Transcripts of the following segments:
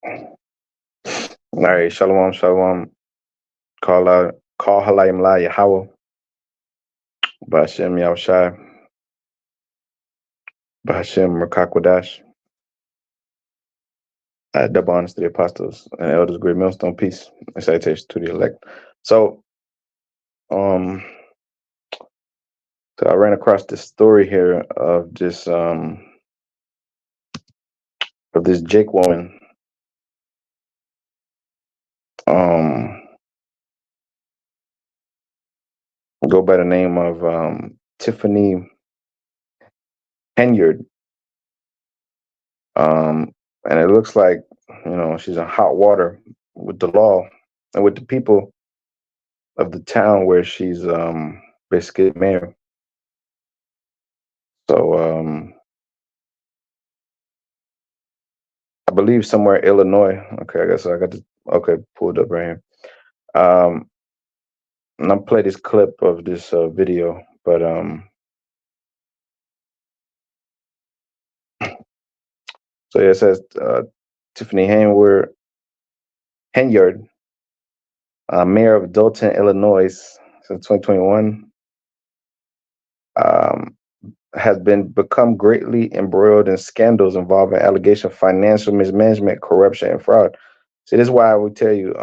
All right, shalom, shalom. Call halayim la Yahweh, Bashem Yahushai, Bashem Rakakwadash. Double honors to the apostles and elders, great millstone, peace and salutations to the elect. So, um, so I ran across this story here of this Jake woman, um, go by the name of Tiffany Henyard, and it looks like she's in hot water with the law and with the people of the town where she's basically mayor. So I believe somewhere Illinois. Okay, I guess I got the pulled up right here. And I'll play this clip of this video, but so yeah, it says Tiffany Henyard, mayor of Dalton, Illinois, since 2021, has become greatly embroiled in scandals involving allegation of financial mismanagement, corruption, and fraud. See, this is why I would tell you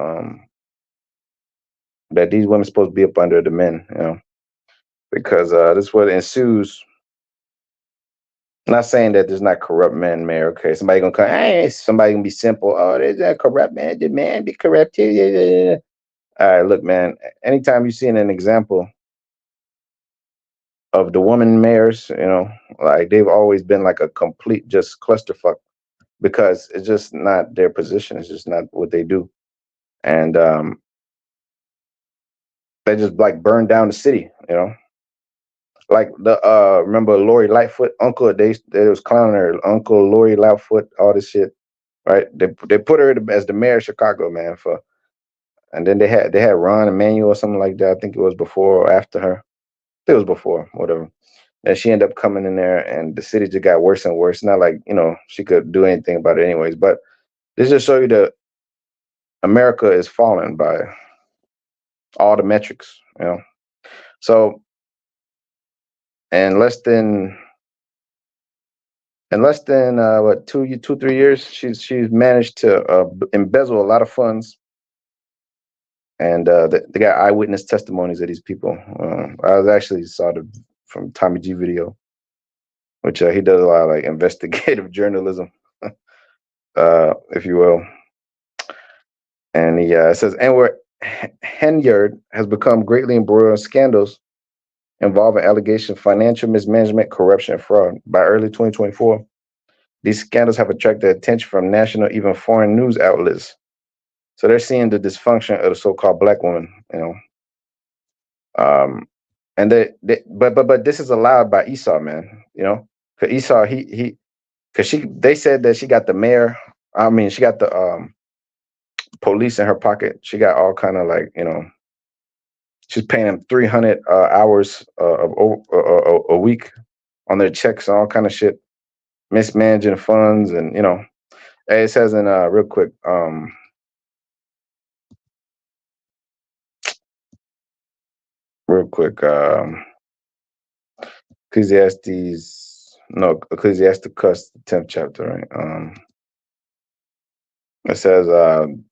that these women supposed to be up under the men, because this is what ensues. I'm not saying that there's not corrupt men, mayor. Okay, somebody gonna come. Hey, somebody gonna be simple. Oh, there's that corrupt man. The man be corrupt too. Yeah, yeah, yeah. All right, look, man. Anytime you see an example of the woman mayors, like they've always been like a complete just clusterfuck because it's just not their position. It's just not what they do, and they just like burn down the city. Like the remember Lori Lightfoot, Uncle? They was clowning her, Uncle Lori Lightfoot, all this shit, right? They put her as the mayor of Chicago, man. And then they had Ron Emanuel or something like that. I think it was before or after her. I think it was before, whatever. And she ended up coming in there, and the city just got worse and worse. Not like she could do anything about it, anyways. But this just show you that America is falling by all the metrics. So in less than what 2 3 years, she's managed to embezzle a lot of funds, and they got eyewitness testimonies of these people. I was actually saw the from Tommy G video, which he does a lot of like investigative journalism, if you will. And he says, and where Henyard has become greatly embroiled in scandals involving allegations of financial mismanagement, corruption, and fraud. By early 2024, these scandals have attracted attention from national, even foreign news outlets. So they're seeing the dysfunction of the so-called black woman, and but this is allowed by Esau, man. Because Esau, because they said that she got the mayor. I mean, she got the police in her pocket. She got all kind of like she's paying them 300 hours a week on their checks and all kind of shit, mismanaging funds, and it says in real quick Ecclesiasticus, the 10th chapter, right? It says,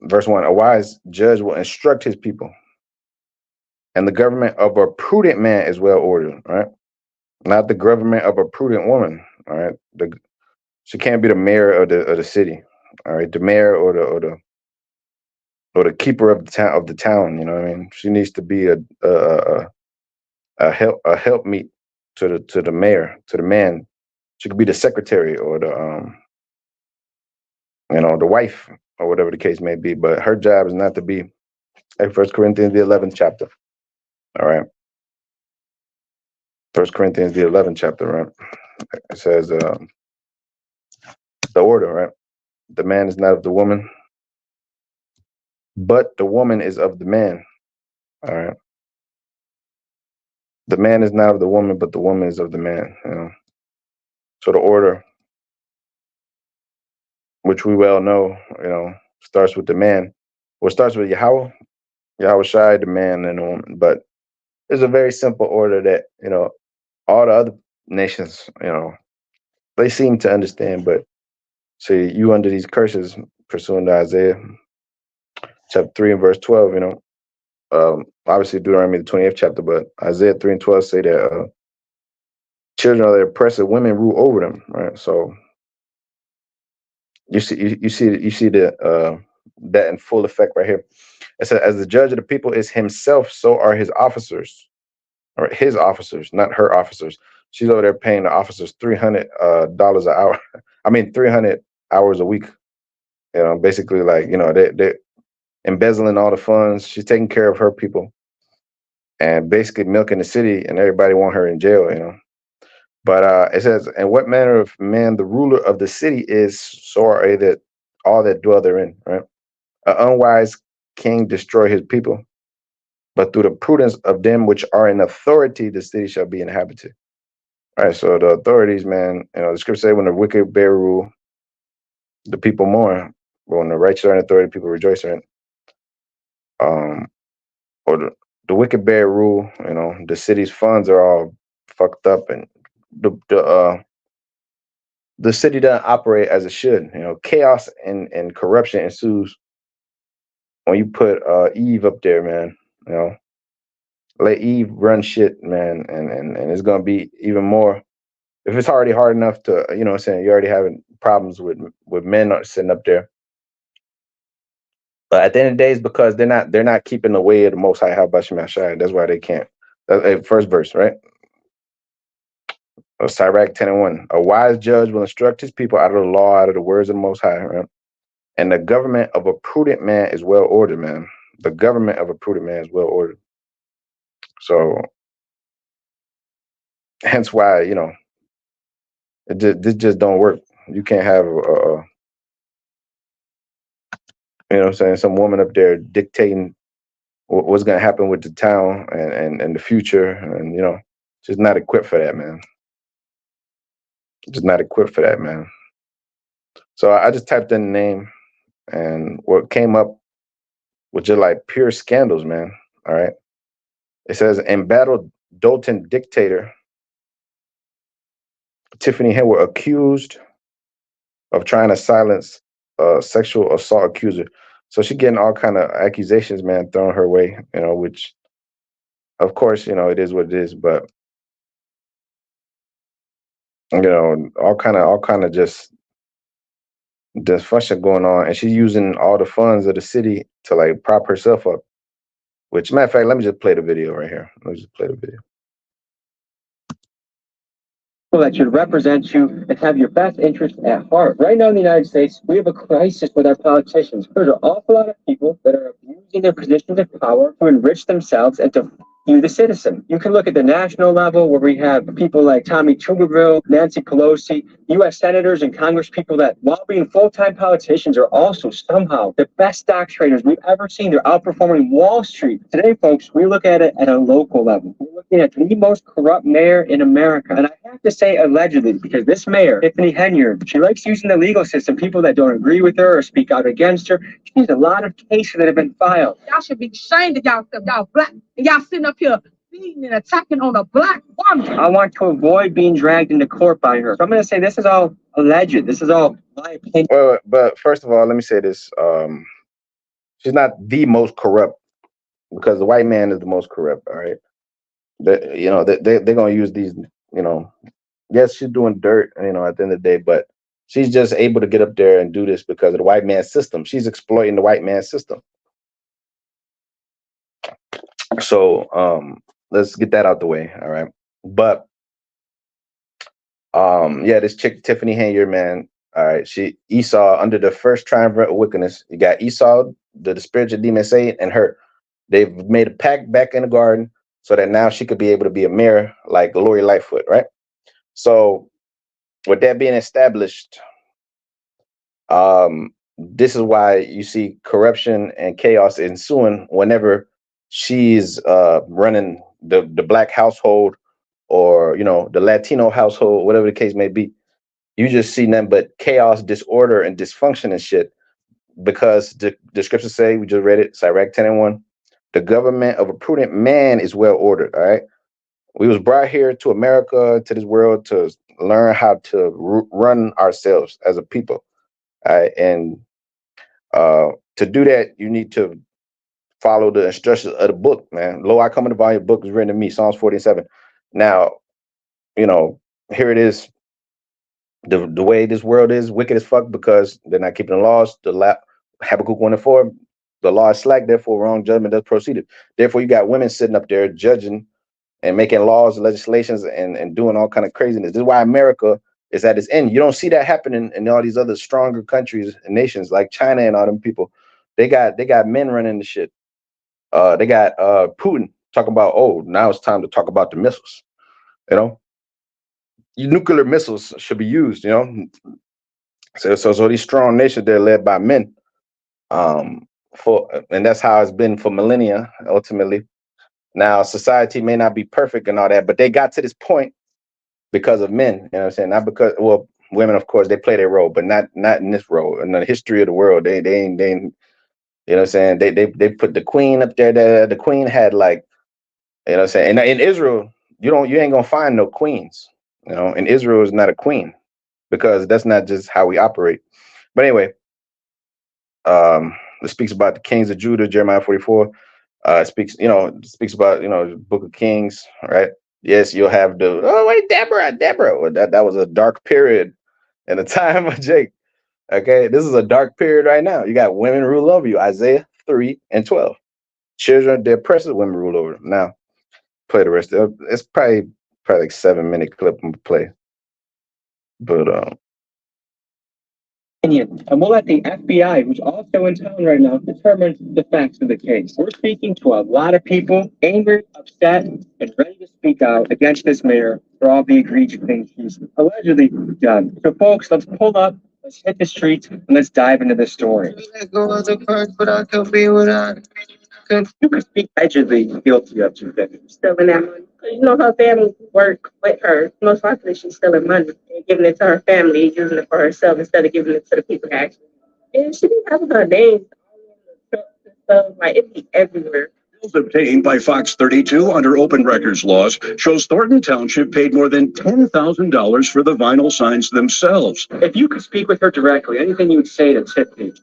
verse 1, a wise judge will instruct his people, and the government of a prudent man is well ordered, right? Not the government of a prudent woman, all right? She can't be the mayor of the city, all right? The mayor or the keeper of the town, you know what I mean? She needs to be a helpmeet to the mayor, to the man. She could be the secretary or the wife or whatever the case may be, but her job is not to be like 1 Corinthians the 11th chapter. All right. 1 Corinthians the 11th chapter, right? It says the order, right? The man is not of the woman, but the woman is of the man. All right. The man is not of the woman, but the woman is of the man. So the order which we well know, starts with the man. Well, it starts with Yahweh Shai, the man and the woman. But there's a very simple order that, all the other nations, they seem to understand. But see, you under these curses, pursuing to Isaiah chapter 3 and verse 12, obviously Deuteronomy the 28th chapter, but Isaiah 3 and 12 say that children of the oppressive women rule over them, right? So you see the that in full effect right here. It says, as the judge of the people is himself, so are his officers, or his officers, not her officers. She's over there paying the officers $300 an hour. I mean, 300 hours a week. Basically, like, they embezzling all the funds. She's taking care of her people and basically milking the city, and everybody want her in jail. But it says, and what manner of man the ruler of the city is, so are they that all that dwell therein, right? An unwise king destroy his people, but through the prudence of them which are in authority, the city shall be inhabited. All right, so the authorities, man, the scripture say when the wicked bear rule, the people mourn. But when the righteous are in authority, people rejoice, right? Or the wicked bear rule, the city's funds are all fucked up, and the city doesn't operate as it should. Chaos and corruption ensues when you put Eve up there, man. Let Eve run shit, man, and it's gonna be even more. If it's already hard enough to, you're already having problems with men sitting up there. But at the end of the day, it's because they're not keeping the way of the Most High. How about Shemashai? That's why they can't. First verse, right? Sirach 10 and 1. A wise judge will instruct his people out of the law, out of the words of the Most High, right? And the government of a prudent man is well ordered, man. The government of a prudent man is well ordered. So, hence why, this just don't work. You can't have, some woman up there dictating what's going to happen with the town and the future. And, just not equipped for that, man. Just not equipped for that, man. So I just typed in the name, and what came up was just like pure scandals, man. All right. It says, embattled doting dictator Tiffany Hen were accused of trying to silence a sexual assault accuser. So she's getting all kind of accusations, man, thrown her way, which of course, it is what it is, but all kind of just dysfunction going on. And she's using all the funds of the city to like prop herself up. Which, matter of fact, let me just play the video right here. Let me just play the video. That should represent you and have your best interest at heart. Right now in the United States, we have a crisis with our politicians. There's an awful lot of people that are abusing their positions of power to enrich themselves and to you, the citizen. You can look at the national level where we have people like Tommy Tuberville, Nancy Pelosi, U.S. senators and Congress people that, while being full-time politicians, are also somehow the best stock traders we've ever seen. They're outperforming Wall Street. Today, folks, we look at it at a local level. We're looking at the most corrupt mayor in America. And I have to say allegedly, because this mayor, Tiffany Henyard, she likes using the legal system, people that don't agree with her or speak out against her. She has a lot of cases that have been filed. Y'all should be ashamed of y'all black, and y'all sitting up here beating and attacking on a black woman. I want to avoid being dragged into court by her. So I'm going to say this is all alleged. This is all my opinion. Well, but first of all, let me say this. She's not the most corrupt, because the white man is the most corrupt. All right. They're going to use these, yes, she's doing dirt, at the end of the day, but she's just able to get up there and do this because of the white man's system. She's exploiting the white man's system. So let's get that out the way. All right. But yeah, this chick Tiffany Henyard, man. All right, she Esau under the first triumvirate of wickedness. You got Esau, the spiritual demon Satan, and her. They've made a pact back in the garden so that now she could be able to be a mayor like Lori Lightfoot, right? So with that being established, this is why you see corruption and chaos ensuing whenever she's running the black household, or the Latino household, whatever the case may be. you just see nothing but chaos, disorder, and dysfunction and shit. Because the scriptures say, we just read it, Sirach 10:1, the government of a prudent man is well ordered. All right. We was brought here to America, to this world, to learn how to run ourselves as a people. All right. And to do that, you need to follow the instructions of the book, man. Lo, I come in the volume book is written to me, Psalms 47. Now, here it is. The way this world is wicked as fuck because they're not keeping the laws. Habakkuk 1:4, the law is slack, therefore wrong judgment does proceed. Therefore, you got women sitting up there judging and making laws and legislations and doing all kind of craziness. This is why America is at its end. You don't see that happening in all these other stronger countries and nations like China and all them people. They got men running the shit. They got Putin talking about, oh, now it's time to talk about the missiles. Nuclear missiles should be used. So these strong nations, they're led by men. And that's how it's been for millennia. Ultimately, now society may not be perfect and all that, but they got to this point because of men. You know what I'm saying? Not because, well, women, of course, they play their role, but not in this role. In the history of the world, they ain't. You know what I'm saying? They put the queen up there. The queen had, like, you know what I'm saying? And in Israel, you ain't gonna find no queens. And Israel is not a queen because that's not just how we operate. But anyway, it speaks about the kings of Judah, Jeremiah 44. It speaks about, the Book of Kings, right? Yes, you'll have Deborah. Well, that was a dark period in the time of Jake. Okay, this is a dark period right now. You got women rule over you, Isaiah 3:12. Children, their oppressors, women rule over them. Now, play the rest of it. It's probably like 7-minute clip I'm gonna play. But And we'll let the FBI, who's also in town right now, determine the facts of the case. We're speaking to a lot of people, angry, upset, and ready to speak out against this mayor for all the egregious things she's allegedly done. So, folks, let's pull up, let's hit the streets, and let's dive into this story. You could speak allegedly guilty of two things. Stealing that money. You know, her family work with her. Most likely she's stealing money and giving it to her family, using it for herself instead of giving it to the people actually. And she be having her names all over the trucks and stuff. Like, it be everywhere. Bills obtained by Fox 32 under open records laws shows Thornton Township paid more than $10,000 for the vinyl signs themselves. If you could speak with her directly, anything you would say to Tiffany?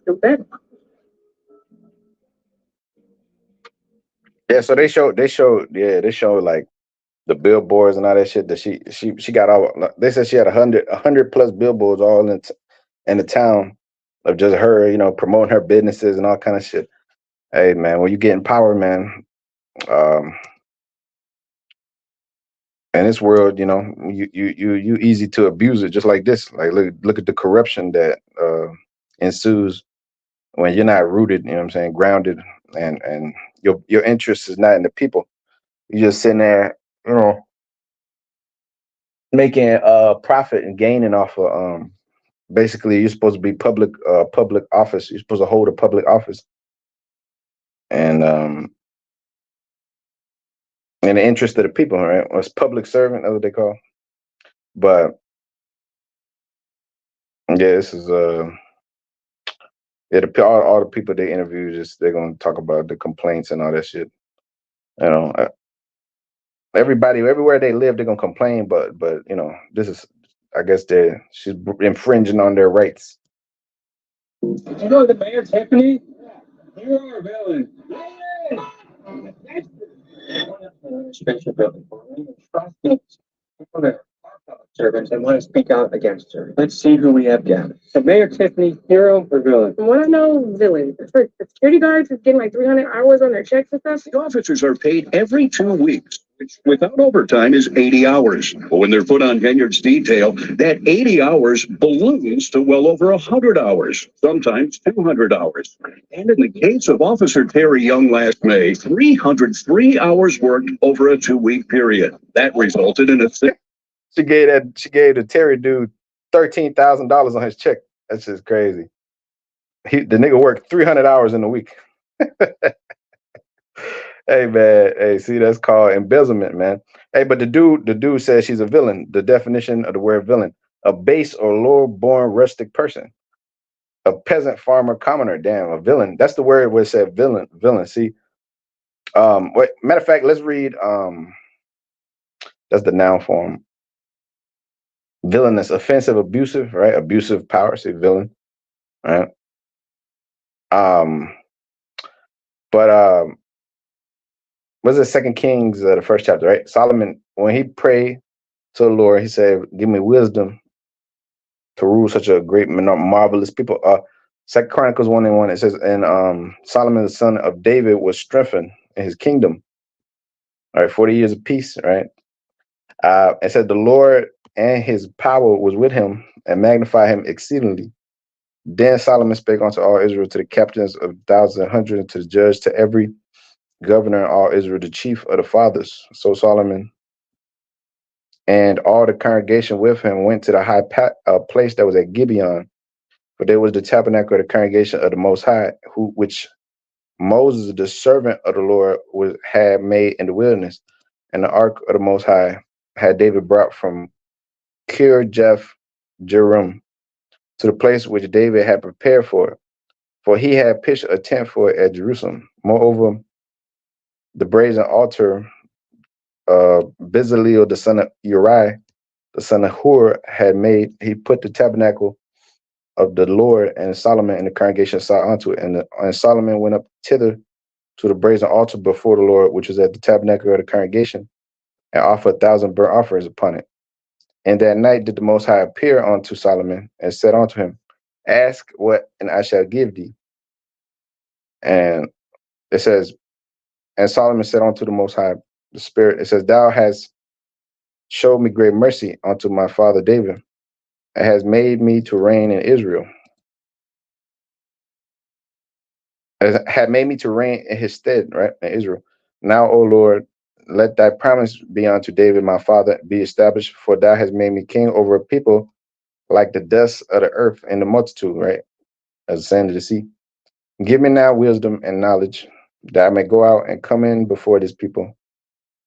yeah, so they show like the billboards and all that shit that she got all. They said she had 100 plus billboards all in the town of just her, promoting her businesses and all kind of shit. Hey man, when you get in power, man, in this world, you easy to abuse it, just like this. Like look at the corruption that ensues when you're not rooted, grounded, and your interest is not in the people. You're just sitting there, making profit and gaining off of basically you're supposed to be public office. You're supposed to hold a public office. And in the interest of the people, right? Well, it's public servant, that's what they call. But yeah, this is all the people they interview, they're gonna talk about the complaints and all that shit. Everybody, everywhere they live, they're gonna complain, but this is, I guess, she's infringing on their rights. Did you know the mayor, Tiffany? You are a villain. Servants and want to speak out against her. Let's see who we have down. So Mayor Tiffany, hero or villain? From what I know, villain. The security guards is getting like 300 hours on their checks and stuff. The officers are paid every 2 weeks, which without overtime is 80 hours. But when they're put on Henyard's detail, that 80 hours balloons to well over 100 hours, sometimes 200 hours. And in the case of Officer Terry Young last May, 303 hours worked over a 2-week period. That resulted in a She gave the Terry dude $13,000 on his check. That's just crazy. The nigga worked 300 hours in a week. Hey man, hey, see, that's called embezzlement, man. Hey, but the dude says she's a villain. The definition of the word villain: a base or lower-born rustic person, a peasant, farmer, commoner. Damn, a villain. That's the word where it said villain. Villain. See, matter of fact, let's read. That's the noun form. Villainous, offensive, abusive, right? Abusive power. See, villain, right? Um, but what's it? Second Kings, the first chapter, right? Solomon, when he prayed to the Lord, he said, "Give me wisdom to rule such a great, marvelous people." Second Chronicles 1:1, it says, and Solomon, the son of David, was strengthened in his kingdom. All right, 40 years of peace, right? It said the Lord and his power was with him and magnified him exceedingly. Then Solomon spake unto all Israel, to the captains of thousands and hundreds, and to the judge, to every governor in all Israel, the chief of the fathers. So Solomon and all the congregation with him went to the high place that was at Gibeon, for there was the tabernacle of the congregation of the Most High, which Moses, the servant of the Lord, had made in the wilderness, and the ark of the Most High had David brought from Kirjath Jearim to the place which David had prepared for it, for he had pitched a tent for it at Jerusalem. Moreover, the brazen altar, Bezaleel the son of Uriah, the son of Hur, had made. He put the tabernacle of the Lord, and Solomon and the congregation saw unto it. And Solomon went up thither to the brazen altar before the Lord, which was at the tabernacle of the congregation, and offered 1,000 burnt offerings upon it. And that night did the Most High appear unto Solomon and said unto him, "Ask what, and I shall give thee." And it says, and Solomon said unto the Most High, the Spirit, it says, "Thou hast showed me great mercy unto my father David, and has made me to reign in Israel, had made me to reign in his stead," right, in Israel. "Now, O Lord, let thy promise be unto David my father be established, for thou hast made me king over a people like the dust of the earth and the multitude," right, as the sand of the sea. "Give me now wisdom and knowledge, that I may go out and come in before this people.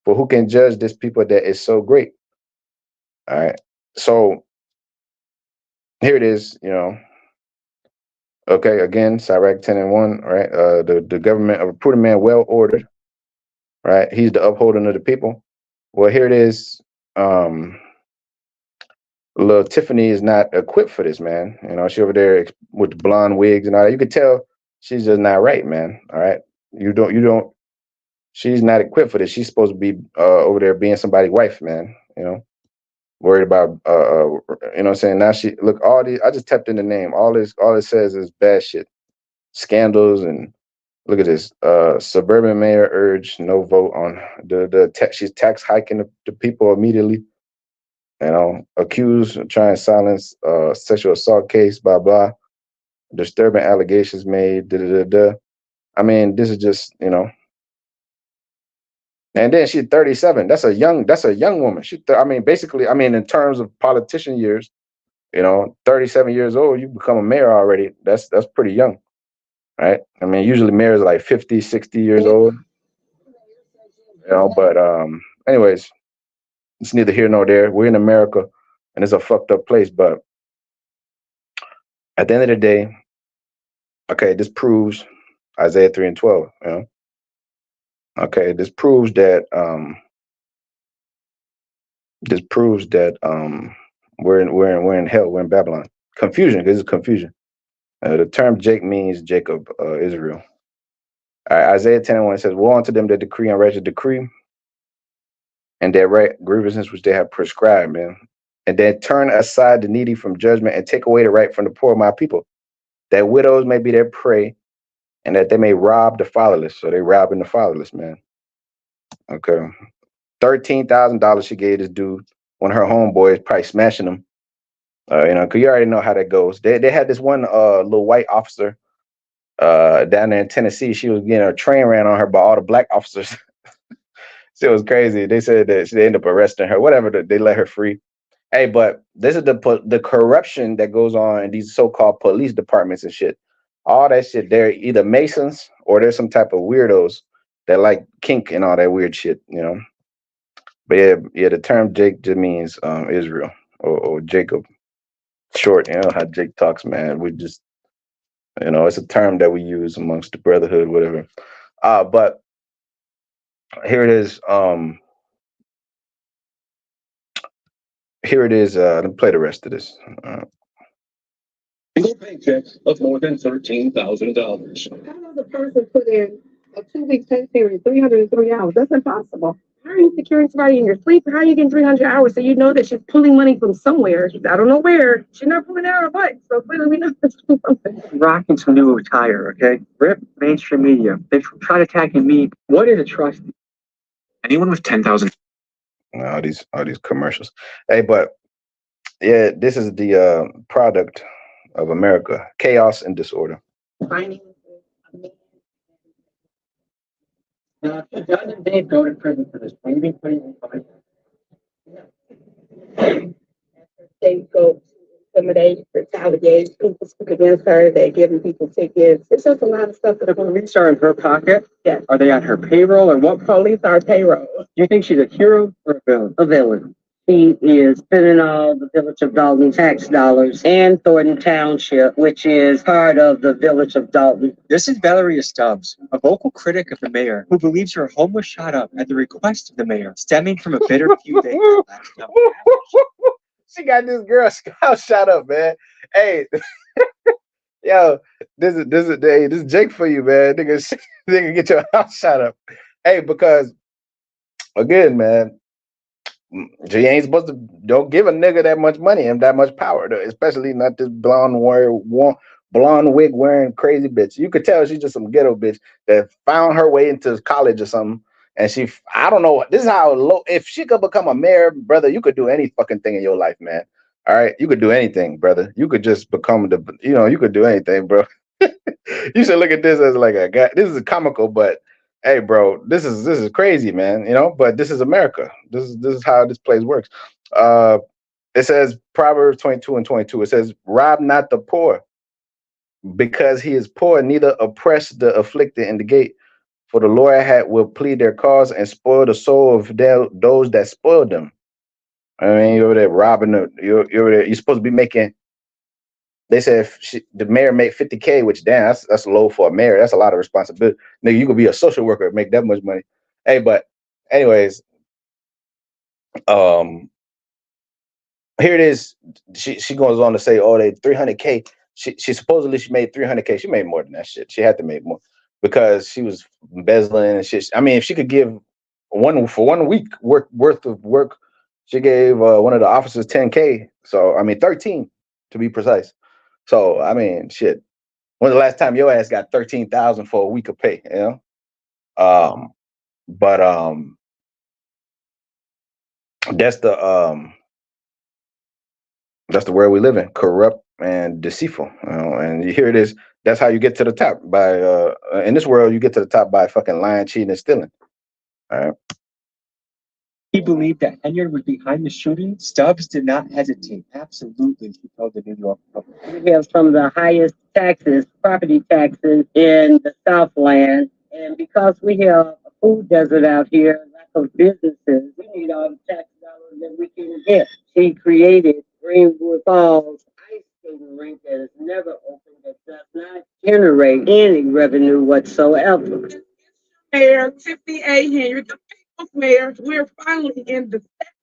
For who can judge this people that is so great?" All right. So here it is, Okay, again, Sirach 10:1, right? The government of a prudent man, well ordered, right? He's the upholding of the people. Well, here it is. Little Tiffany is not equipped for this, man. She over there with the blonde wigs and all that. You could tell she's just not right, man. All right. You don't, she's not equipped for this. She's supposed to be over there being somebody's wife, man. Worried about what I'm saying? Now she look, all these, I just tapped in the name. All it says is bad shit. Scandals, and look at this. Suburban mayor urged no vote on she's tax hiking the people immediately. Accused of trying to silence sexual assault case, blah blah. Disturbing allegations made. Da, da, da, da. I mean, this is just, and then she's 37. That's a young woman. Basically, in terms of politician years, 37 years old, you become a mayor already. That's pretty young, right? Usually mayors are like 50, 60 years old, but anyways, it's neither here nor there. We're in America, and it's a fucked up place, but at the end of the day, okay, this proves Isaiah 3:12, okay, this proves that we're in hell, we're in Babylon. Confusion, this is confusion. The term Jake means Jacob, Israel. All right, Isaiah 10:1 says, "Woe unto them that decree unrighteous decree, and that right grievousness which they have prescribed, man. And then turn aside the needy from judgment, and take away the right from the poor of my people, that widows may be their prey, and that they may rob the fatherless." So they robbing the fatherless, man. Okay. $13,000 she gave this dude, when her homeboys probably smashing him. Because you already know how that goes. They had this one little white officer down there in Tennessee. She was getting a train ran on her by all the black officers. It was crazy. They said that they ended up arresting her. Whatever, they let her free. Hey, but this is the corruption that goes on in these so-called police departments and shit. All that shit, they're either Masons or they're some type of weirdos that like kink and all that weird shit, But yeah, the term Jake just means Israel or Jacob. short. You know how Jake talks, man. We just, it's a term that we use amongst the brotherhood, whatever. But here it is. Here it is. Let me play the rest of this. Single paycheck of more than $13,000. How does a person put in a 2 week pay period, 303 hours? That's impossible. How are you securing somebody in your sleep? How are you getting 300 hours? So you know that she's pulling money from somewhere. I don't know where. She's not pulling out her butt. So clearly we know that's doing something. Rocking some new attire, okay? Rip mainstream media. They tried attacking me. What is a trust? Anyone with 10,000. All these commercials. Hey, but yeah, this is the product of America: chaos and disorder. Finding Doesn't Dave go to prison for this? Will you be putting in fine? scapegoats, intimidate, retaliate, people speak against her, they're giving people tickets. It's just a lot of stuff that The police are in her pocket. Yes. Are they on her payroll or what? police are payroll. Do you think she's a hero or a villain? A villain. He is spending all the Village of Dalton tax dollars and Thornton Township, which is part of the Village of Dalton. This is Valeria Stubbs, a vocal critic of the mayor, who believes her home was shot up at the request of the mayor, stemming from a bitter feud they had last summer. She got this girl house shot up, man. Hey, yo, this is Jake for you, man. Nigga, get your house shot up. Hey, because again, man, she ain't supposed to. Don't give a nigga that much money and that much power, though, especially not this blonde wig wearing crazy bitch. You could tell she's just some ghetto bitch that found her way into college or something. And I don't know. This is how low. If she could become a mayor, brother, you could do any fucking thing in your life, man. All right, you could do anything, brother. You could just become you could do anything, bro. You should look at this as like a guy. This is comical, but hey, bro, this is crazy, man. But this is America. This is how this place works. It says Proverbs 22:22. It says, "Rob not the poor, because he is poor, neither oppress the afflicted in the gate. For the Lord will plead their cause and spoil the soul of those that spoiled them." I mean, you're over there robbing you're over there. You're supposed to be making. They said if the mayor made 50K, which damn, that's low for a mayor. That's a lot of responsibility. Nigga, you could be a social worker and make that much money. Hey, but anyways, here it is. She goes on to say, "Oh, they 300K." She supposedly she made 300K. She made more than that shit. She had to make more because she was embezzling and shit. I mean, if she could give 1 week worth of work, she gave one of the officers 10K. So I mean 13 to be precise. So I mean, shit. When's the last time your ass got 13,000 for a week of pay? But that's the world we live in, corrupt and deceitful. And here it is. That's how you get to the top by in this world. You get to the top by fucking lying, cheating, and stealing. All right. He believed that Henyard was behind the shooting. Stubbs did not hesitate. Absolutely, she told the New York Post. We have some of the highest taxes, property taxes in the Southland. And because we have a food desert out here, lack of businesses, we need all the tax dollars that we can get. She created Greenwood Falls ice skating rink that is never open, that does not generate any revenue whatsoever. Mayor Tiffany A. Henry, the people's mayor, we're finally in the second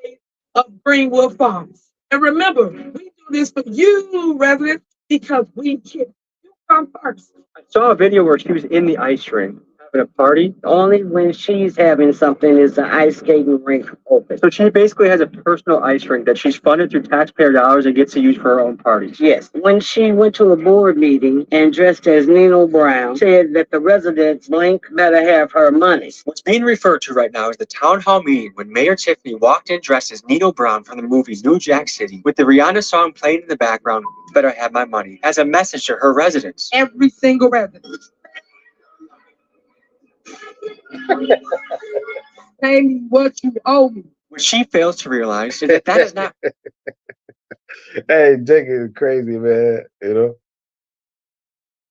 phase of Greenwood Farms. And remember, we do this for you, residents, because we care. You come first. I saw a video where she was in the ice rink having a party. Only when she's having something is the ice skating rink open. So she basically has a personal ice rink that she's funded through taxpayer dollars and gets to use for her own parties. Yes. When she went to a board meeting and dressed as Nino Brown, said that the residents blink better have her money. What's being referred to right now is the town hall meeting when Mayor Tiffany walked in dressed as Nino Brown from the movie New Jack City, with the Rihanna song playing in the background, "Better Have My Money," as a message to her residents. Every single resident. Pay me what you owe me. What she fails to realize is that is not. Hey, Jake is crazy, man.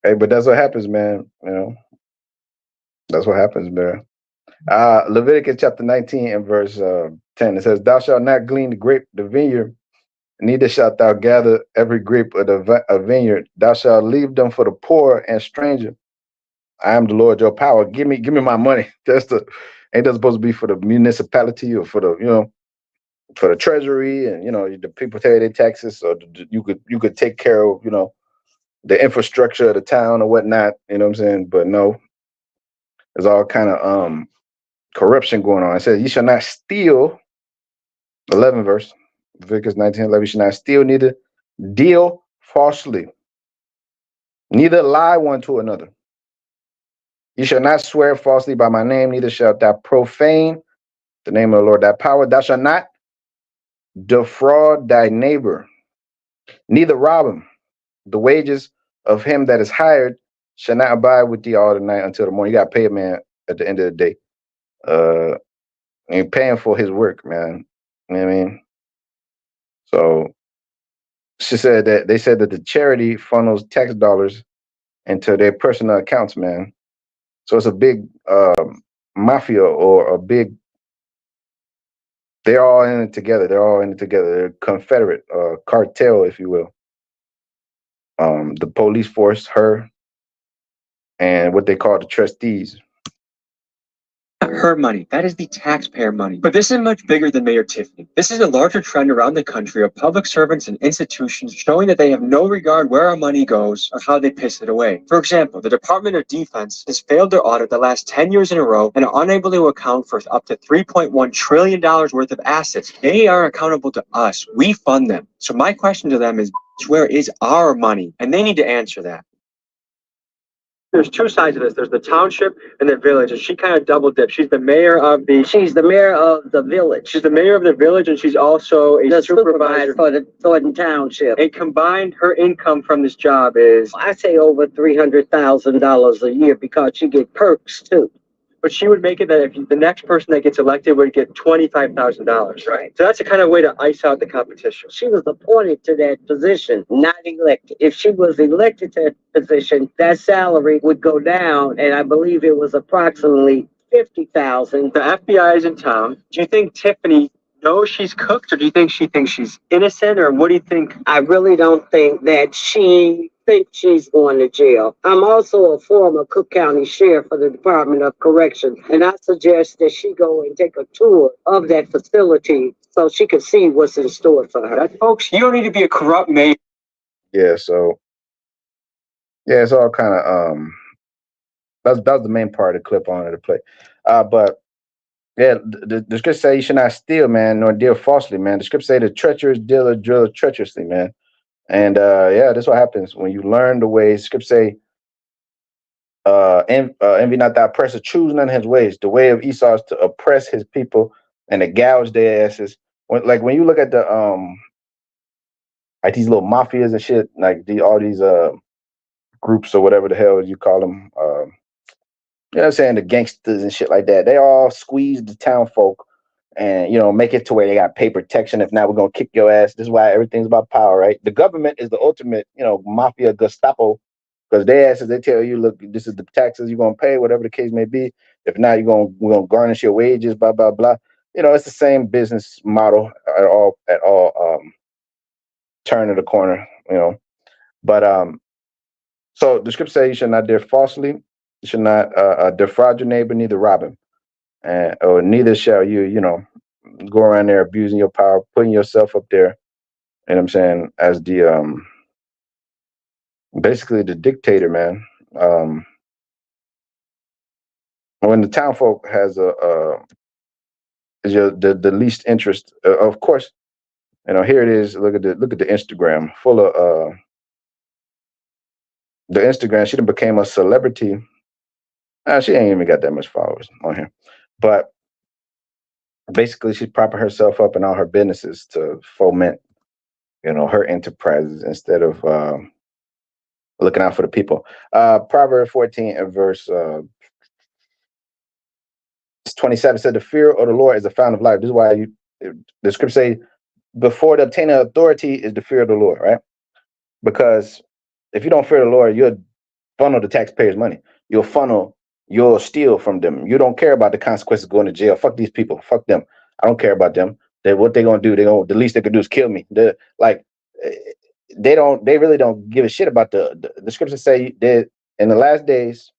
Hey, but that's what happens, man. That's what happens, man. Leviticus chapter 19 and verse 10. It says, "Thou shalt not glean the vineyard Neither shalt thou gather every grape of a vineyard. Thou shalt leave them for the poor and stranger. I am the Lord your power. Give me my money. Ain't that supposed to be for the municipality or for the for the treasury, and the people pay their taxes, so you could take care of the infrastructure of the town or whatnot. You know what I'm saying? But no, there's all kind of corruption going on. It says, "You shall not steal." 11 verse, Leviticus 19:11. You shall not steal, neither deal falsely, neither lie one to another. You shall not swear falsely by my name, neither shalt thou profane the name of the Lord thy power. Thou shalt not defraud thy neighbor, neither rob him. The wages of him that is hired shall not abide with thee all the night until the morning. You got to pay a man at the end of the day. And paying for his work, man. You know what I mean? So she said that they said that the charity funnels tax dollars into their personal accounts, man. So it's a big mafia or a big. They're all in it together. They're all in it together. They're Confederate cartel, if you will. The police force, her, and what they call the trustees. Her money. That is the taxpayer money. But this is much bigger than Mayor Tiffany. This is a larger trend around the country of public servants and institutions showing that they have no regard where our money goes or how they piss it away. For example, the Department of Defense has failed their audit the last 10 years in a row and are unable to account for up to $3.1 trillion worth of assets. They are accountable to us. We fund them. So my question to them is, where is our money? And they need to answer that. There's two sides of this. There's the township and the village, and she kind of double dips. She's the mayor of the village. She's the mayor of the village, and she's also a supervisor for the Thornton Township. And combined, her income from this job is, I say, over $300,000 a year, because she get perks too. but she would make it that if the next person that gets elected would get $25,000. Right. So that's a kind of way to ice out the competition. She was appointed to that position, not elected. If she was elected to that position, that salary would go down, and I believe it was approximately $50,000. The FBI is in town. Do you think Tiffany knows she's cooked, or do you think she thinks she's innocent, or what do you think? I really don't think that she thinks she's going to jail. I'm also a former Cook County Sheriff for the Department of Corrections, and I suggest that she go and take a tour of that facility so she can see what's in store for her. Folks, you don't need to be a corrupt mayor. Yeah, so it's all kind of that's the main part of the clip I wanted to play. But yeah, the script say you should not steal, man, nor deal falsely, man. The script say the treacherous dealer drill treacherously, man. And yeah, that's what happens when you learn the ways. Script say, envy not thy oppressor, choose none of his ways. The way of Esau is to oppress his people and to gouge their asses. When you look at the like these little mafias and shit, like all these groups or whatever the hell you call them, you know what I'm saying, the gangsters and shit like that, they all squeeze the town folk and make it to where they got pay protection. If not, we're gonna kick your ass. This is why everything's about power, right? The government is the ultimate, mafia Gestapo, because their asses, they tell you, look, this is the taxes you're gonna pay, whatever the case may be. If not, we're gonna garnish your wages, blah blah blah. It's the same business model at all turn of the corner, But so the script says you should not dare falsely, you should not defraud your neighbor, neither rob him, or neither shall you, go around there abusing your power, putting yourself up there, you know what I'm saying, as the basically the dictator, man. When the town folk has is the least interest, of course, here it is. Look at the Instagram full of the Instagram. She done became a celebrity. She ain't even got that much followers on here, but basically she's propping herself up in all her businesses to foment, her enterprises instead of looking out for the people. Proverbs 14 and verse 27 said, "The fear of the Lord is the fountain of life." This is why the scripture say, before the obtaining authority is the fear of the Lord, right? Because if you don't fear the Lord, you'll funnel the taxpayers' money. You'll steal from them. You don't care about the consequences of going to jail. Fuck these people. Fuck them. I don't care about them. That what they gonna do? The least they could do is kill me. Eh, they really don't give a shit about the scriptures say that in the last days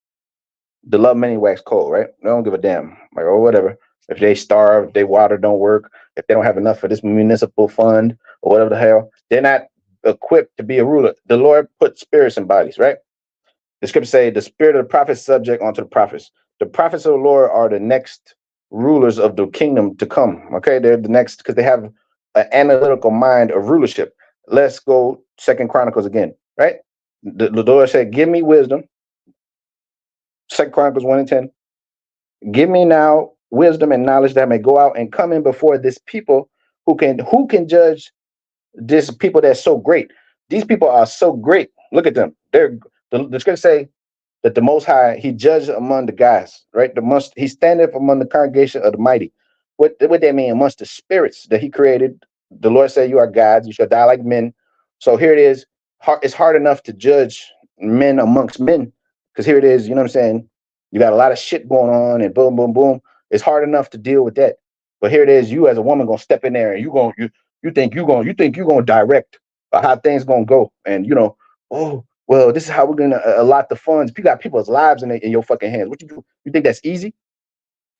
the love many wax cold, right? They don't give a damn, like, or whatever. If they starve, they water don't work. If they don't have enough for this municipal fund or whatever the hell, they're not equipped to be a ruler. The Lord put spirits in bodies, right? The scriptures say the spirit of the prophets subject unto the prophets. The prophets of the Lord are the next rulers of the kingdom to come. Okay, they're the next because they have an analytical mind of rulership. Let's go Second Chronicles again, right? The Lord said, "Give me wisdom." Second Chronicles 1:10. Give me now wisdom and knowledge that I may go out and come in before this people who can judge this people that's so great. These people are so great. Look at them. The scripture say that the Most High He judged among the guys, right? He standeth among the congregation of the mighty. What that mean? Amongst the spirits that He created. The Lord said, "You are gods. You shall die like men." So here it is. It's hard enough to judge men amongst men because here it is. You know what I'm saying? You got a lot of shit going on, and boom, boom, boom. It's hard enough to deal with that. But here it is. You as a woman gonna step in there, and you think you're gonna direct how things gonna go, and oh, well, this is how we're gonna allot the funds. You got people's lives in your fucking hands. What you do? You think that's easy?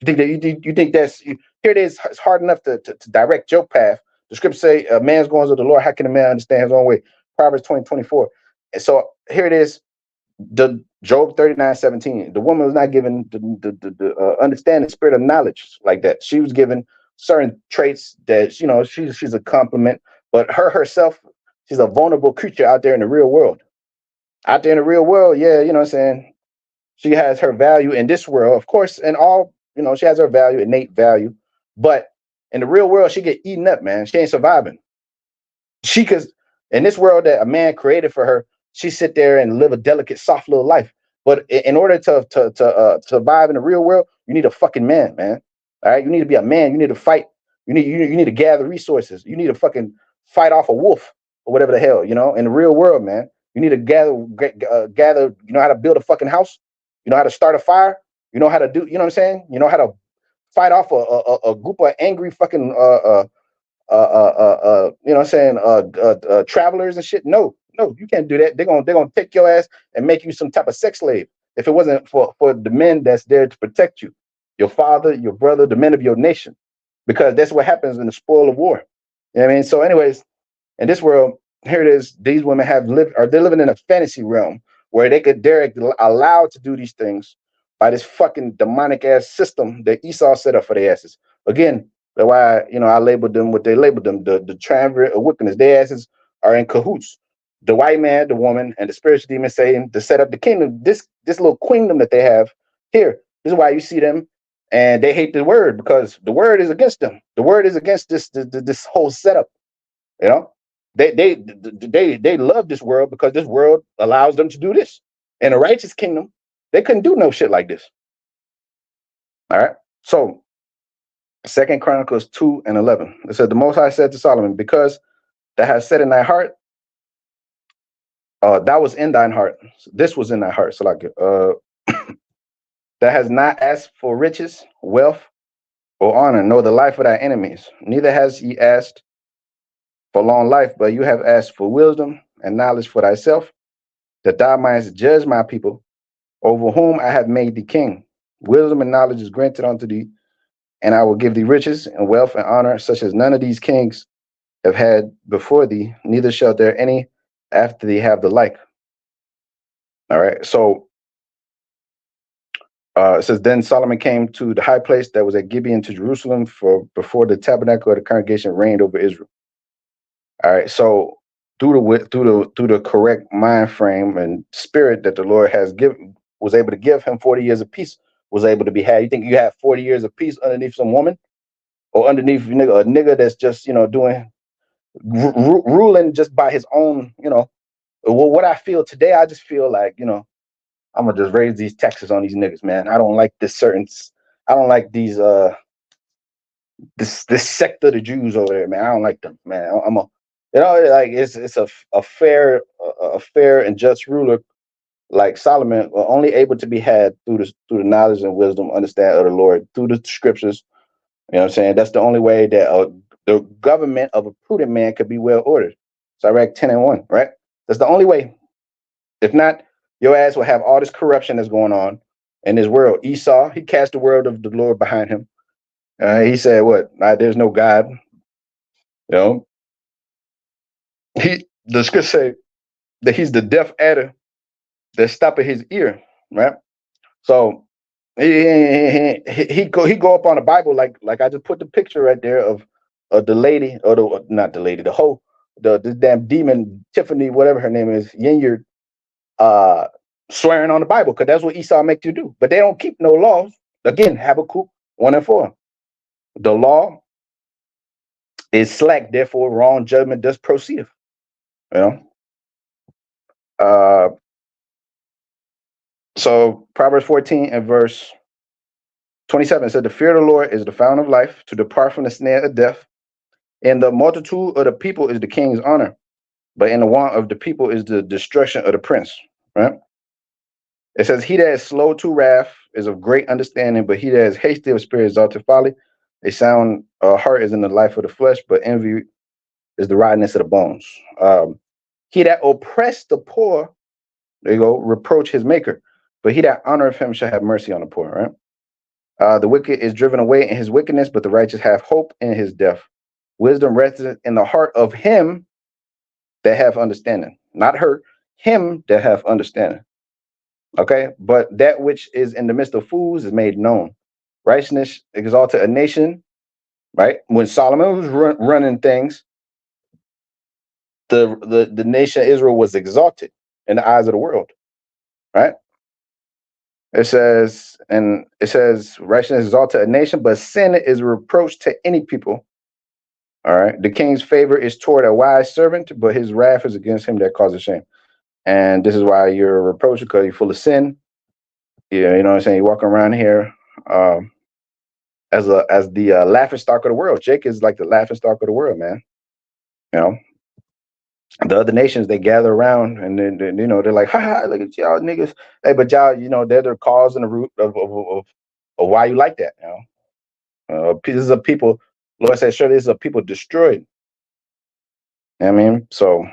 You think that's here it is. It's hard enough to direct your path. The scriptures say, "A man's going to the Lord. How can a man understand his own way?" Proverbs 20:24. And so here it is. The Job 39:17. The woman was not given the understanding spirit of knowledge like that. She was given certain traits that she's a compliment, but herself, she's a vulnerable creature out there in the real world. Out there in the real world, yeah, you know what I'm saying? She has her value in this world, of course, and all, she has her value, innate value. But in the real world, she get eaten up, man. She ain't surviving. She could, in this world that a man created for her, she sit there and live a delicate, soft little life. But in order to survive in the real world, you need a fucking man, man. All right, you need to be a man. You need to fight. You need to gather resources. You need to fucking fight off a wolf or whatever the hell, in the real world, man. You need to gather. You know how to build a fucking house. You know how to start a fire. You know how to do. You know what I'm saying? You know how to fight off a group of angry fucking you know what I'm saying, travelers and shit. No, you can't do that. They're gonna take your ass and make you some type of sex slave if it wasn't for the men that's there to protect you, your father, your brother, the men of your nation, because that's what happens in the spoil of war. You know what I mean? So anyways, in this world, here it is. These women they're living in a fantasy realm where they're allowed to do these things by this fucking demonic ass system that Esau set up for their asses. Again, that's why I labeled them what they labeled them, the triumvirate of wickedness. Their asses are in cahoots. The white man, the woman, and the spiritual demon Satan to set up the kingdom. This little queendom that they have here. This is why you see them, and they hate the word because the word is against them. The word is against this whole setup. You know, they love this world because this world allows them to do this. In a righteous kingdom, they couldn't do no shit like this. All right, so Second Chronicles 2:11. It said, "The Most High said to Solomon, because thou hast said in thy heart, that was in thine heart. This was in thy heart. So like, that has not asked for riches, wealth, or honor, nor the life of thy enemies. Neither has he asked for long life, but you have asked for wisdom and knowledge for thyself, that thou mightest judge my people, over whom I have made thee king. Wisdom and knowledge is granted unto thee, and I will give thee riches and wealth and honor, such as none of these kings have had before thee, neither shall there any after thee have the like." All right. So it says, "Then Solomon came to the high place that was at Gibeon to Jerusalem, for before the tabernacle of the congregation reigned over Israel." All right. So through the correct mind frame and spirit that the Lord was able to give him, 40 years of peace was able to be had. You think you have 40 years of peace underneath some woman, or underneath a nigga that's just doing ruling just by his own, well, what I feel today, I just feel like, I'm gonna just raise these taxes on these niggas, man. I don't like I don't like these this sect of the Jews over there, man. I don't like them, man. Like it's a fair and just ruler like Solomon, only able to be had through the knowledge and wisdom, understand of the Lord, through the scriptures. You know what I'm saying? That's the only way that the government of a prudent man could be well ordered. Sirach 10:1, right? That's the only way. If not, your ass will have all this corruption that's going on in this world. Esau, he cast the word of the Lord behind him. He said, "What? There's no God." You know, the scripture say that he's the deaf adder that's stopping his ear, right? So he go up on the Bible like I just put the picture right there of the lady, or the not the lady, the whole the damn demon Tiffany, whatever her name is, Yinyard, swearing on the Bible, because that's what Esau make you do. But they don't keep no laws. Again, Habakkuk 1:4. The law is slack, therefore wrong judgment does proceed. You know. So Proverbs 14 and verse 27 said, "The fear of the Lord is the fountain of life, to depart from the snare of death. And the multitude of the people is the king's honor, but in the want of the people is the destruction of the prince." Right? It says, "He that is slow to wrath is of great understanding, but he that is hasty of spirit exalted folly. A sound heart is in the life of the flesh, but envy is the rottenness of the bones. He that oppressed the poor, there you go, reproach his maker, but he that honoreth him shall have mercy on the poor." Right? The wicked is driven away in his wickedness, but the righteous have hope in his death. Wisdom rests in the heart of him that have understanding, not her, him that have understanding. Okay, but that which is in the midst of fools is made known. Righteousness exalted a nation. Right, when Solomon was running things, the nation of Israel was exalted in the eyes of the world. Right. It says righteousness exalted a nation, but sin is a reproach to any people. All right. The king's favor is toward a wise servant, but his wrath is against him that causes shame. And this is why you're a reproach, because you're full of sin. Yeah, you know what I'm saying? You're walking around here as the laughing stock of the world. Jake is like the laughing stock of the world, man. You know, the other nations, they gather around, and then you know, they're like, "Ha ha, look at y'all niggas." Hey, but y'all, you know, they're the cause and the root of why you like that. You know, pieces of people. Lord said, "Sure, this is a people destroyed." You know what I mean, so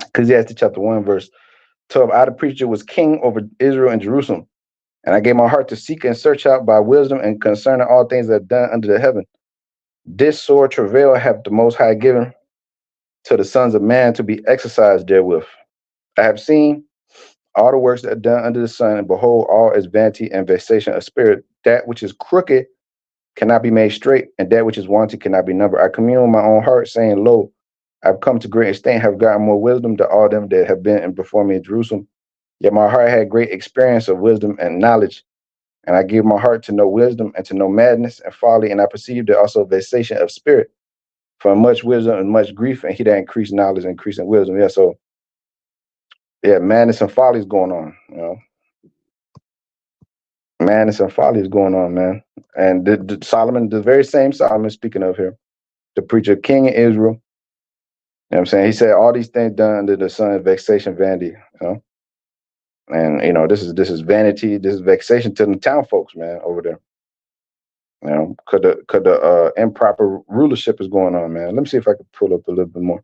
Ecclesiastes chapter 1 verse 12. "I, the preacher, was king over Israel and Jerusalem, and I gave my heart to seek and search out by wisdom and concerning all things that are done under the heaven. This sore travail have the Most High given to the sons of man to be exercised therewith. I have seen all the works that are done under the sun, and behold, all is vanity and vexation of spirit. That which is crooked cannot be made straight, and that which is wanted cannot be numbered. I commune with my own heart, saying, Lo, I've come to great extent, have gotten more wisdom than all them that have been and before me in Jerusalem. Yet my heart had great experience of wisdom and knowledge, and I give my heart to know wisdom and to know madness and folly, and I perceived there also vexation of spirit, from much wisdom and much grief, and he that increased knowledge, increasing wisdom." Yeah, so yeah, madness and folly is going on. You know, madness and folly is going on, man. And Solomon, the very same Solomon speaking of here, the preacher, king of Israel. You know what I'm saying? He said all these things done under the sun, vexation, vanity. You know, and you know this is vanity, this is vexation to the town folks, man, over there. You know, could the improper rulership is going on, man. Let me see if I can pull up a little bit more.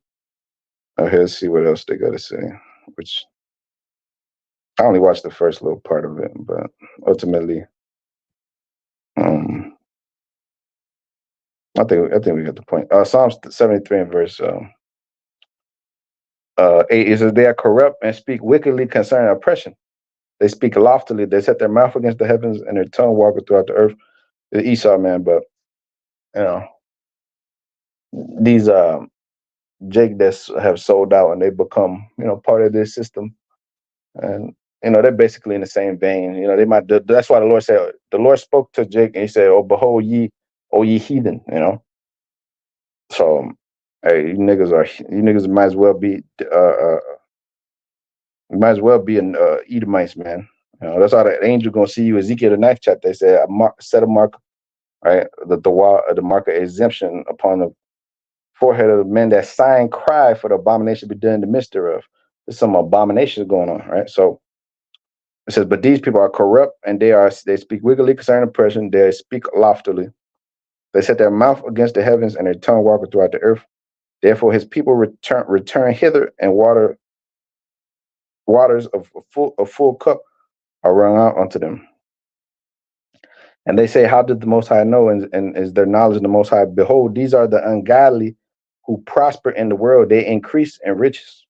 Okay, let's see what else they got to say. Which I only watched the first little part of it, but ultimately, I think we got the point. Psalms 73 and verse 8, it says, "They are corrupt and speak wickedly concerning oppression. They speak loftily. They set their mouth against the heavens, and their tongue walketh throughout the earth." The Esau, man, but you know these Jake that have sold out and they become, you know, part of this system, and you know they're basically in the same vein. You know, they might. That's why the Lord said, the Lord spoke to Jake and he said, "Oh, behold ye, O ye heathen," you know. So, hey, you niggas might as well be an Edomites, man. You know, that's how the angel gonna see you. Ezekiel the 9th chapter, they said, "Set a mark, right, the mark of exemption upon the forehead of the men that sigh and cry for the abomination be done in the midst thereof." There's some abominations going on, right? So It says, but these people are corrupt, and they speak wickedly concerning oppression. They speak loftily. They set their mouth against the heavens, and their tongue walketh throughout the earth. Therefore, his people return hither, and waters of a full cup are wrung out unto them. And they say, how did the Most High know? And is their knowledge in the Most High? Behold, these are the ungodly who prosper in the world. They increase in riches.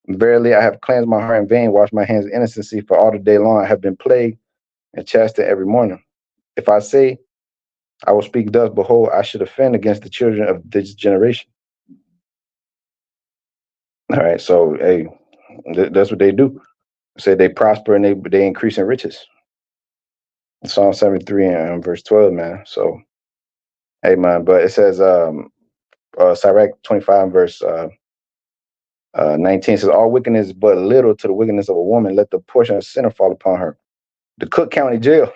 Verily, I have cleansed my heart in vain, washed my hands in innocency, for all the day long I have been plagued and chastened every morning. If I say I will speak thus, behold, I should offend against the children of this generation. All right, so hey, that's what they do. Say they prosper and they increase in riches. Psalm 73 and verse 12, man. So, hey, man, but it says, Sirach 25 and verse 19 says, all wickedness is but little to the wickedness of a woman. Let the portion of sinner fall upon her. The Cook County Jail.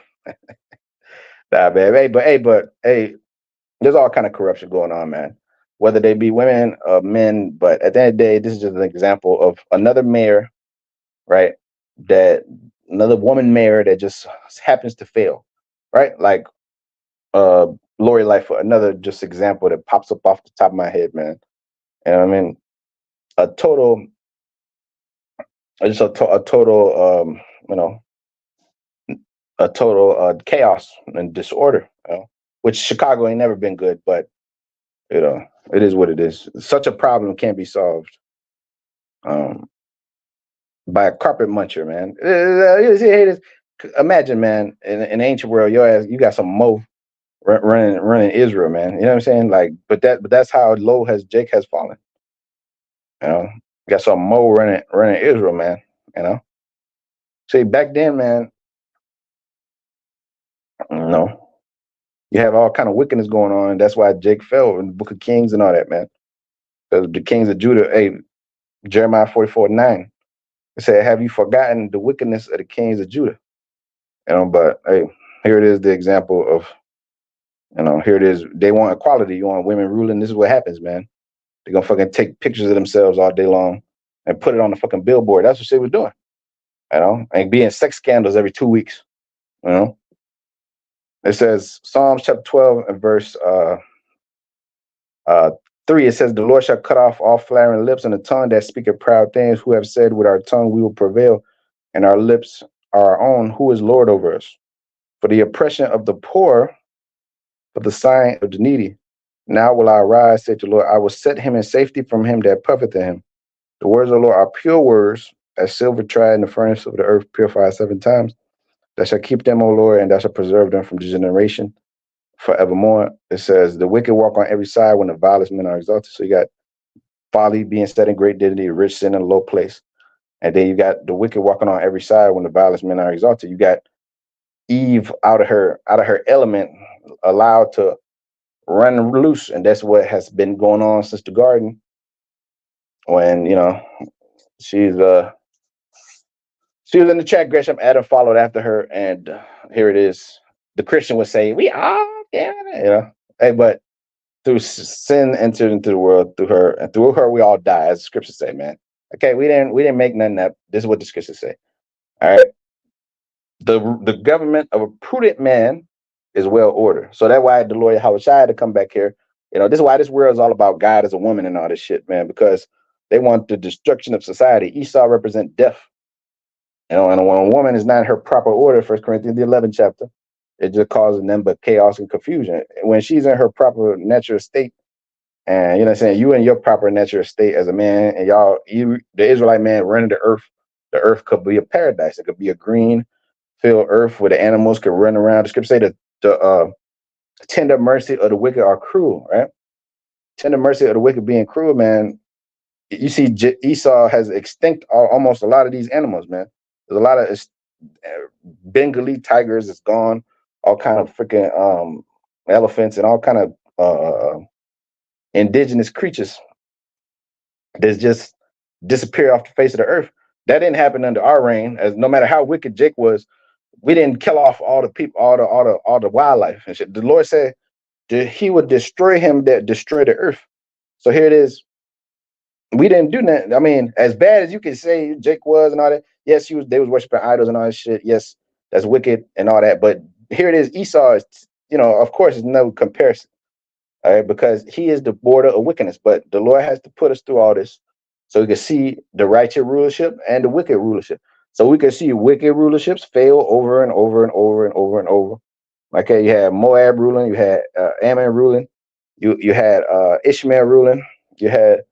Nah, man. But there's all kind of corruption going on, man. Whether they be women or men, but at the end of the day, this is just an example of another mayor, right? That another woman mayor that just happens to fail, right? Like Lori Lightfoot, another just example that pops up off the top of my head, man. And I mean, a total, a total chaos and disorder, which Chicago ain't never been good, but it is what it is. Such a problem can't be solved by a carpet muncher, man. Imagine, man, in the ancient world, your ass, you got some Mo running Israel, man. You know what I'm saying? Like, but that's how low Jake has fallen. You got some Mo running Israel, man. See, back then, man, you have all kind of wickedness going on. That's why Jake fell in the Book of Kings and all that, man. Because the kings of Judah, Jeremiah 44:9, it said, "Have you forgotten the wickedness of the kings of Judah?" But hey, here it is, the example of, here it is. They want equality. You want women ruling. This is what happens, man. They're gonna fucking take pictures of themselves all day long and put it on the fucking billboard. That's what she was doing, and being sex scandals every 2 weeks. It says Psalms chapter 12 and verse 3. It says, "The Lord shall cut off all flattering lips and the tongue that speaketh proud things. Who have said with our tongue we will prevail, and our lips are our own. Who is Lord over us? For the oppression of the poor, for the sign of the needy. Now will I arise, said the Lord. I will set him in safety from him that puffeth at him. The words of the Lord are pure words, as silver tried in the furnace of the earth, purified 7 times. Thou shalt keep them, O Lord, and thou shalt preserve them from generation forevermore." It says, "The wicked walk on every side when the vilest men are exalted." So you got folly being set in great dignity, rich sin in a low place. And then you got the wicked walking on every side when the vilest men are exalted. You got Eve out of her element, allowed to run loose, and that's what has been going on since the garden. When she was in the chat, Gresham, Adam followed after her, and here it is. The Christian would say, "We are, yeah, Hey, but through sin entered into the world through her, and through her we all die, as the scriptures say, man. Okay, we didn't make nothing up. This is what the scriptures say. All right. The government of a prudent man is well ordered. So that's why the Lord Yahushua had to come back here. This is why this world is all about God as a woman and all this shit, man, because they want the destruction of society. Esau represent death. And when a woman is not in her proper order, 1 Corinthians the 11th chapter, it just causes them but chaos and confusion. When she's in her proper natural state, and you know what I'm saying, you in your proper natural state as a man, and the Israelite man running the earth could be a paradise. It could be a green field earth where the animals could run around. The scripture say that the tender mercy of the wicked are cruel, right? Tender mercy of the wicked being cruel, man. You see, Esau has extinct almost a lot of these animals, man. There's a lot of Bengali tigers is gone, all kind of freaking elephants and all kind of indigenous creatures that's just disappear off the face of the earth. That didn't happen under our reign. As no matter how wicked Jake was, we didn't kill off all the people, all the wildlife and shit. The Lord said that He would destroy him that destroyed the earth. So here it is. We didn't do nothing. I mean, as bad as you can say Jake was and all that, Yes, they was worshiping idols and all that shit. Yes, that's wicked and all that. But here it is, Esau is, of course, it's no comparison. All right, because he is the border of wickedness. But the Lord has to put us through all this so we can see the righteous rulership and the wicked rulership. So we can see wicked rulerships fail over and over and over and over and over. Okay, you had Moab ruling, you had Ammon ruling, you had Ishmael ruling, you had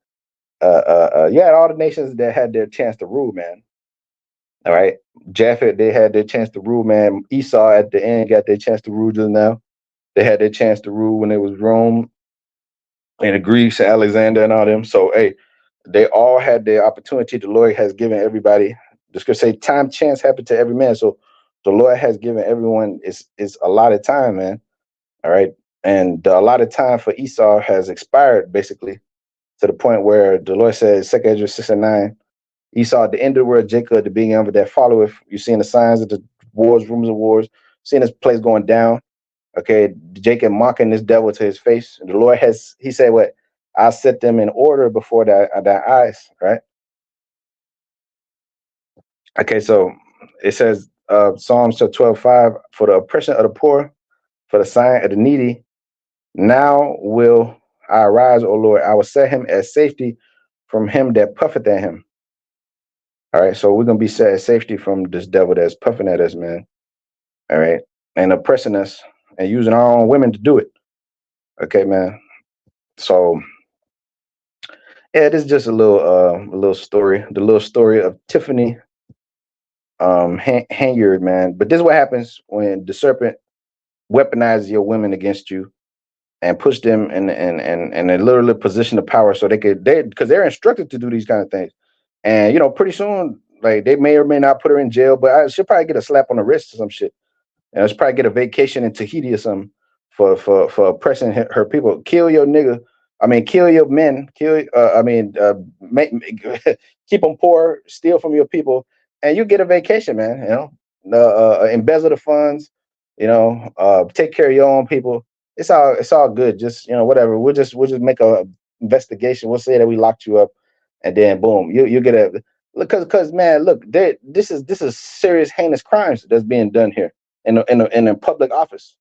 all the nations that had their chance to rule, man. All right, Japhet, they had their chance to rule, man. Esau at the end got their chance to rule just now. They had their chance to rule when it was Rome and the Greeks, Alexander, and all them. So, hey, they all had their opportunity. The Lord has given everybody. The scripture say, "Time, chance happen to every man." So, the Lord has given everyone is a lot of time, man. All right, and a lot of time for Esau has expired, basically, to the point where the Lord says, 2 Ezra 6:9, Esau at the end of the world, Jacob at the beginning of it that followeth. You're seeing the signs of the wars, rumors of wars, seeing this place going down. Okay, Jacob mocking this devil to his face. The Lord he said, what? I set them in order before thy eyes, right? Okay, so it says, Psalms 12:5, for the oppression of the poor, for the sign of the needy, now will I arise, O Lord. I will set him as safety from him that puffeth at him. All right, so we're going to be set as safety from this devil that's puffing at us, man. All right, and oppressing us and using our own women to do it. Okay, man. So yeah, this is just a little story. The little story of Tiffany Hanyard, man. But this is what happens when the serpent weaponizes your women against you and push them in a literal position of power, so because they're instructed to do these kind of things. And pretty soon, like, they may or may not put her in jail, but she'll probably get a slap on the wrist or some shit. And let's probably get a vacation in Tahiti or something for oppressing her people. Kill your nigga. I mean, kill your men. Keep them poor, steal from your people, and you get a vacation, man. Embezzle the funds. Take care of your own people. It's all good. Just whatever. We'll just make a investigation. We'll say that we locked you up, and then boom, you get a because man, look, this is serious, heinous crimes that's being done here in a public office.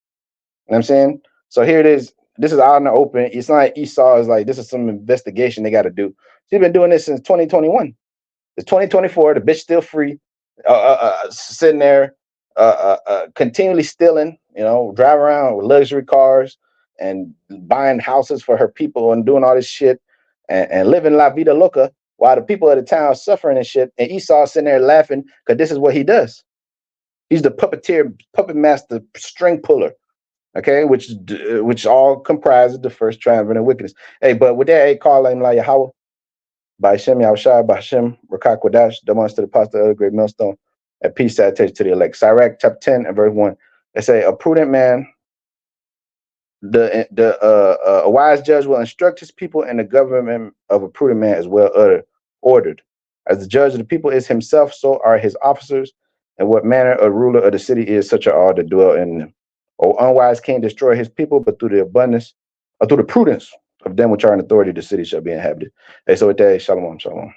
You know what I'm saying? So here it is. This is out in the open. It's not like Esau is like, this is some investigation they got to do. She's been doing this since 2021. It's 2024. The bitch still free, sitting there, continually stealing. Driving around with luxury cars and buying houses for her people and doing all this shit and living la vida loca while the people of the town are suffering and shit. And Esau sitting there laughing because this is what he does. He's the puppeteer, puppet master, string puller. Okay, which all comprises the first triumvirate of wickedness. Hey, but with that, call him la Yahweh, by Hashem Yahushua, by Hashem Rakak Wadash, the monster, the pastor of the great millstone, and peace salutation to the elect. Sirach chapter 10 and verse 1. They say, a prudent man, a wise judge will instruct his people, and the government of a prudent man is well ordered. As the judge of the people is himself, so are his officers, and what manner a ruler of the city is, such are all that dwell in them. O unwise king, destroy his people, but through the abundance, or through the prudence of them which are in authority, the city shall be inhabited. Hey, so with that, shalom, shalom.